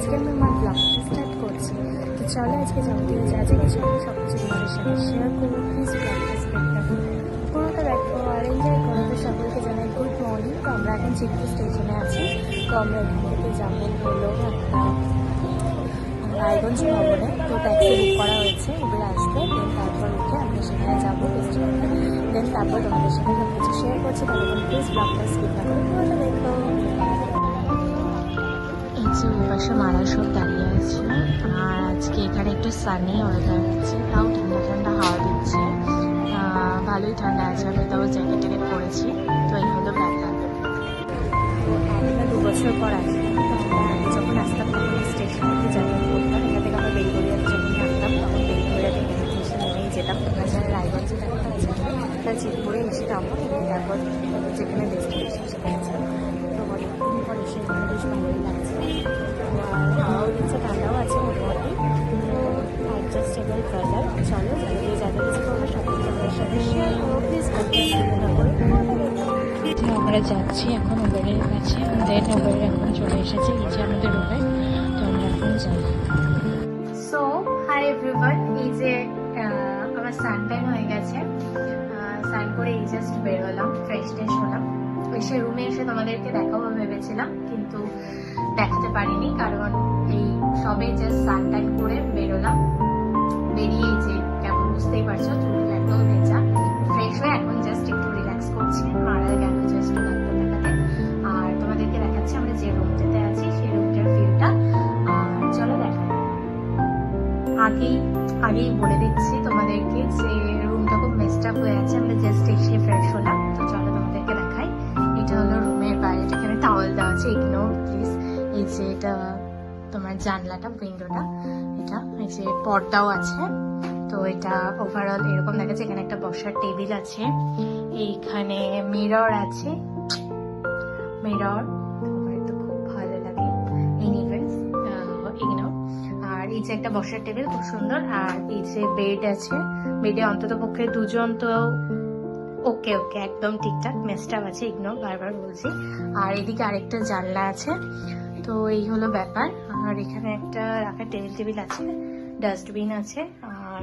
আজকে আমি আমার ব্লগটা স্টার্ট করছি। তো চলো আজকে যাবতীয় যা যা কিছু আমি সব কিছু তোমাদের সাথে শেয়ার করবো। প্লিজ ব্লগটা স্কিপ না করে পুরোটা দেখো আর এনজয় করো। তো সকলকে জানাই গুড মর্নিং। তো আমরা এখন চিত্র স্টেশনে আছি। তো আমরা এখান থেকে যাবো হলো একটা রায়গঞ্জ ভবনে। তো ট্যাক্সি বুক করা হয়েছে, এবার আসবো। দেন তারপর উঠে আমরা সেখানে যাবো রেস্টুরেন্টে। দেন তারপর তোমাদের সাথে সব কিছু শেয়ার করছি। তারপর প্লিজ ব্লগটা স্কিপ না করে পুরোটা দেখো। এই যে ওপাশে মারা সব দাঁড়িয়ে আছে। আর আজকে এখানে একটু সানি ওয়েদার আছে, তাও ঠান্ডা ঠান্ডা হাওয়া দিচ্ছে। ভালোই ঠান্ডা আছে, আমি তাও জ্যাকেট ট্যাকেট পরেছি। তো এই হলো ব্যাপার। তো একটা 2 বছর পর আসলাম। তো আমরা যখন আসতাম তখন স্টেশন থেকে যাতায়াত করতাম। এখান থেকে আমরা বেলগড়িয়াতে যখন থাকতাম তখন বেলগড়িয়াতে স্টেশন নেমেই যেতাম। তোমরা যারা রায়গঞ্জে থাকতাম তারা চিতপুরে এসে নামো, এবং তারপর যেখানে ডেস্টিনেশন সেখানে যাবো। তো অনেকদিন পর এসে এখানে বেশ ভালোই লাগছে। আর হাওয়াও দিচ্ছে, ঠান্ডাও আছে মোটামুটি। Adjustable weather. চলো যাদের যাদের কিছু করবো সব কিছু তোমাদের সাথে শেয়ার করবো। প্লিজ আমরা যাচ্ছি এখন উবেরের কাছে। দেন উবের এখন চলে এসেছে এই যে আমাদের উবের। তো আমরা এখন যাই। সো হাই এভরিওয়ান, এই যে আমার সানটাইম হয়ে গেছে। স্নান করে এই জাস্ট বের হলাম, ফ্রেশ ট্রেশ হলাম। এসে রুমে এসে তোমাদেরকে দেখাবো ভেবেছিলাম, কিন্তু দেখাতে পারিনি, কারণ এই সবে জাস্ট সানটাইম করে বেরোলাম। বেরিয়ে যে কেমন বুঝতেই পারছো, চুল একদম ভেজা। ফ্রেশ হয়ে এখন জাস্ট একটু রিল্যাক্স করছি। মারা গেল জাস্ট ডাক্তার দেখাতে। আর তোমাদেরকে দেখাচ্ছি আমরা যে রুমটাতে আছি সেই রুমটার ভিউটা। আর চলো দেখাই। আগেই বলে দিচ্ছি তোমাদেরকে যে রুমটা খুব মেসড আপ হয়ে আছে। আমরা জাস্ট এসে ফ্রেশ হলাম। তো চলো তোমাদেরকে দেখাই। এটা হলো রুমের বাইরে, এখানে টাওয়াল দেওয়া আছে, ইগনোর প্লিজ। এই যে এটা তোমার জানলাটা, উইন্ডোটা, এটা এই যে পর্দাও আছে। তো এটা ওভারঅল এরকম দেখাচ্ছে। এখানে একটা বসার টেবিল আছে, এইখানে মিরর আছে, মিরর আমার তো খুব ভালো লাগে। Anyways ignore. আর এই যে একটা বসার টেবিল খুব সুন্দর। আর এই যে বেড আছে, বেডে অন্তত পক্ষে দুজন তো ওকে একদম ঠিকঠাক। মেসটাপ আছে, ইগনোর বারবার বলছি। আর এদিকে আরেকটা জানলা আছে। তো এই হলো ব্যাপার। আর এখানে একটা রাখার টেবিল আছে, ডাস্টবিন আছে, আর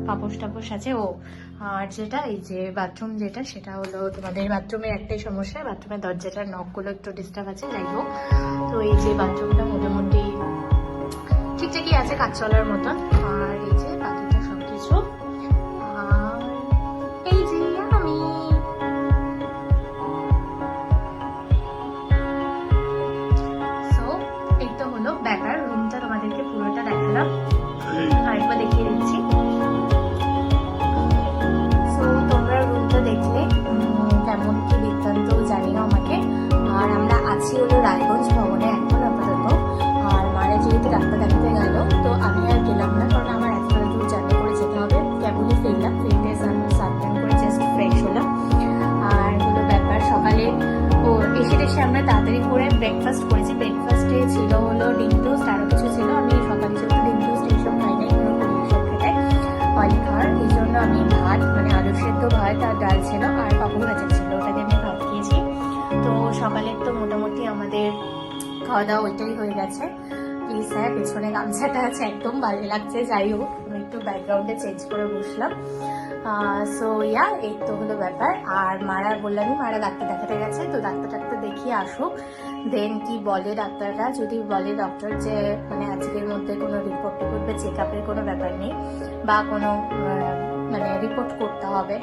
পাপোশ টাপোশ আছে। আর যেটা এই যে বাথরুম, যেটা সেটা হলো তোমাদের বাথরুমের একটাই সমস্যা, বাথরুমের দরজাটার নখগুলো একটু ডিস্টার্ব আছে। যাই হোক, তো এই যে বাথরুমটা মোটামুটি ঠিকঠাকই আছে, কাজ চলার মতন। আর এই যে বাকিটা সবকিছু। আর এই যে আমি এই তো হলো ব্যাপার। রুমটা তোমাদেরকে পুরোটা দেখালাম, আরেকবার দেখিয়ে দিচ্ছি। সো তোমরা রুমটা দেখলে কেমন কি বৃত্তান্ত জানি না আমাকে। আর আমরা আছি হলো রায়গঞ্জ ভবনে এখন আপাতত। আর মারা যেহেতু ডাক্তার দেখাতে গেল, তো আমি আর গেলাম না, কারণ আমার এতটা দূর জার্নি করে যেতে হবে। কেবলই ফিরলাম, ফিরতে সানটাইম করে জাস্ট ফ্রেশ হলাম। আর হলো ব্যাপার, সকালে এসে আমরা তাড়াতাড়ি করে ব্রেকফাস্ট করেছি। ব্রেকফাস্টে ছিল হলো ডিম টোস্ট, আরও কিছু ছিল। আমি সকালে যেহেতু ডিম টোস্ট এইসব খাই না, এগুলো করি এইসব খেতে অয়েলি খাওয়ার, এই জন্য আমি ভাত মানে আলু সেদ্ধ ভাত আর ডাল ছিল, আর পাপড় ভাজা ছিল, ওটাকে আমি ভাত খেয়েছি। তো সকালের তো মোটামুটি আমাদের খাওয়া দাওয়া ওইটাই হয়ে গেছে। প্লিজ হ্যাঁ, পেছনে গামছাটা আছে, একদম ভালো লাগছে। যাই হোক, আমি একটু ব্যাকগ্রাউন্ডে চেঞ্জ করে বসলাম। সো ইয়া, এই তো হলো ব্যাপার। আর মারা বললামই, মারা ডাক্তার দেখাতে গেছে। তো ডাক্তার দেখিয়ে আসুক, দেন কি বলে ডাক্তাররা। যদি বলে ডক্টর যে মানে আজকের মধ্যে কোনো রিপোর্ট বা চেক আপের কোনো ব্যাপার নেই, বা কোনো মানে রিপোর্ট করতে হবে,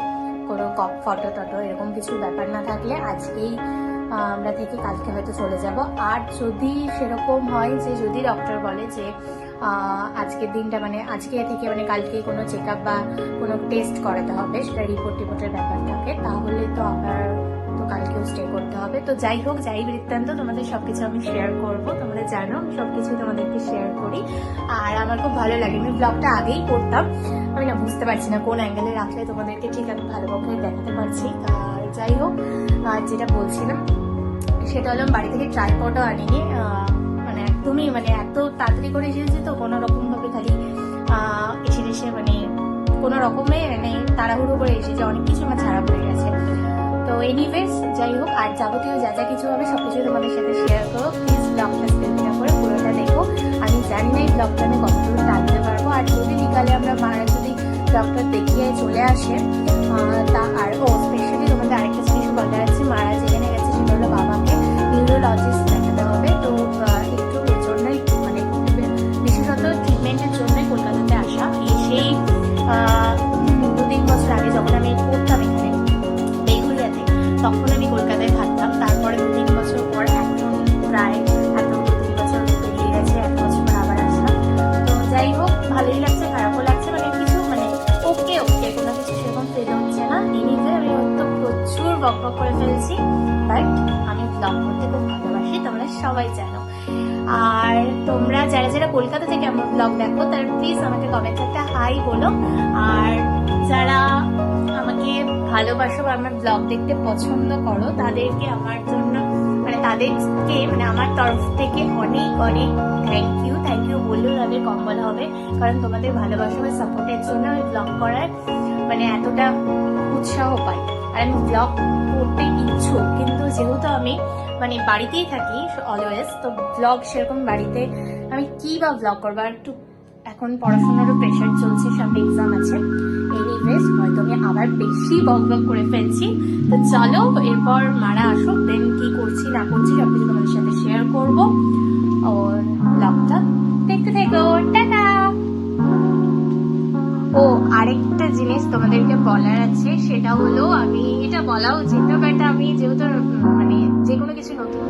কোনো ফটো টটো এরকম কিছু ব্যাপার না থাকলে আজকেই আমরা থেকে কালকে হয়তো চলে যাব। আর যদি সেরকম হয় যে যদি ডক্টর বলে যে আজকের দিনটা মানে আজকে থেকে মানে কালকে কোনো চেক আপ বা কোনো টেস্ট করাতে হবে, সেটা রিপোর্টের ব্যাপার থাকে, তাহলে তো আবার তো কালকেও স্টে করতে হবে। তো যাই হোক, যাই বৃত্তান্ত তোমাদের সবকিছু আমি শেয়ার করবো। তোমরা জানো সবকিছু তোমাদেরকে শেয়ার করি, আর আমার খুব ভালো লাগে। আমি ব্লগটা আগেই করতাম, আমি না বুঝতে পারছি না কোন অ্যাঙ্গেলে রাখলে তোমাদেরকে ঠিক আমি ভালো পক্ষে দেখাতে পারছি। আর যাই হোক, যেটা বলছিলাম সেটা হলো বাড়ি থেকে ট্রাইপডও আনিনি। মানে একদমই মানে এত তাড়াতাড়ি করে এসেছি, তো কোনো রকমভাবে খালি এসে মানে কোনো রকমে মানে তাড়াহুড়ো করে এসেছে, অনেক কিছু আমার ছাড়া পড়ে গেছে। তো এনিওয়েজ যাই হোক, আর যাবতীয় যা যা কিছু হবে সবকিছু তোমাদের সাথে শেয়ার করো। প্লিজ ব্লগটা স্কিপ না করে পুরোটা দেখো। ব্লগটা আমি কতদূর টানতে পারবো। আর যদি বিকালে আমরা মারা যদি ডক্টর দেখিয়ে চলে আসে তা আর স্পেশালি তোমাদের আরেকটা জিনিস বলা আছে, মারা যেখানে গেছে সেটা হলো বাবাকে নিউরোলজিস্ট দেখাতে হবে। তো একটু এর জন্যই মানে বিশেষত ট্রিটমেন্টের জন্যই কলকাতাতে আসা। সেই 2-3 বছর আগে যখন আমি পড়তাম এখানে বেগুড়িয়াতে, তখন আমি কলকাতায় থাকতাম। তারপরে 2-3 বছর পর এখন প্রায় 2-3 বছর পেরিয়ে গেছে, 1 বছর পর আবার আসলাম। তো যাই হোক, ভালোই লাগছে, খারাপও লাগছে, মানে কিছু মানে ওকে কোনো কিছু সেরকম ফিল হচ্ছে না। এনিওয়ে আমি হয়তো প্রচুর বকবক করে ফেলছি, বাট আমি ব্লগ করতে খুব ভালোবাসি, তোমরা সবাই জানো। আর তোমরা যারা যারা কলকাতা থেকে আমার ব্লগ দেখো তারা প্লিজ আমাকে কমেন্টে একটা হাই বলো। আর যারা আমাকে ভালোবাসো বা আমার ব্লগ দেখতে পছন্দ করো তাদেরকে আমার জন্য মানে তাদেরকে মানে আমার তরফ থেকে অনেক অনেক থ্যাংক ইউ বললেও তাদের কম বলা হবে। কারণ তোমাদের ভালোবাসা বা সাপোর্টের জন্য আমি ব্লগ করার মানে এতটা উৎসাহ পাই। আর আমি ব্লগ করতে ইচ্ছুক, কিন্তু যেহেতু আমি মানে বাড়িতেই থাকি অলওয়েজ, তো ব্লগ সেরকম বাড়িতে আমি কি বা ব্লগ করবো। আর একটু এখন পড়াশোনারও প্রেশার চলছে, সামনে এক্সাম আছে। এনিওয়েজ হয়তো আমি আবার বেশি বক করে ফেলছি। তো চলো এরপর মারা আসুক, দেন কি করছি না করছি সবকিছু তোমাদের সাথে শেয়ার করবো। আর ব্লগটা দেখতে থেকো, টাটা। আরেকটা জিনিস তোমাদেরকে বলার আছে, সেটা হলো আমি এটা বলা উচিত না, বাট আমি যেহেতু মানে যে কোনো কিছু নতুন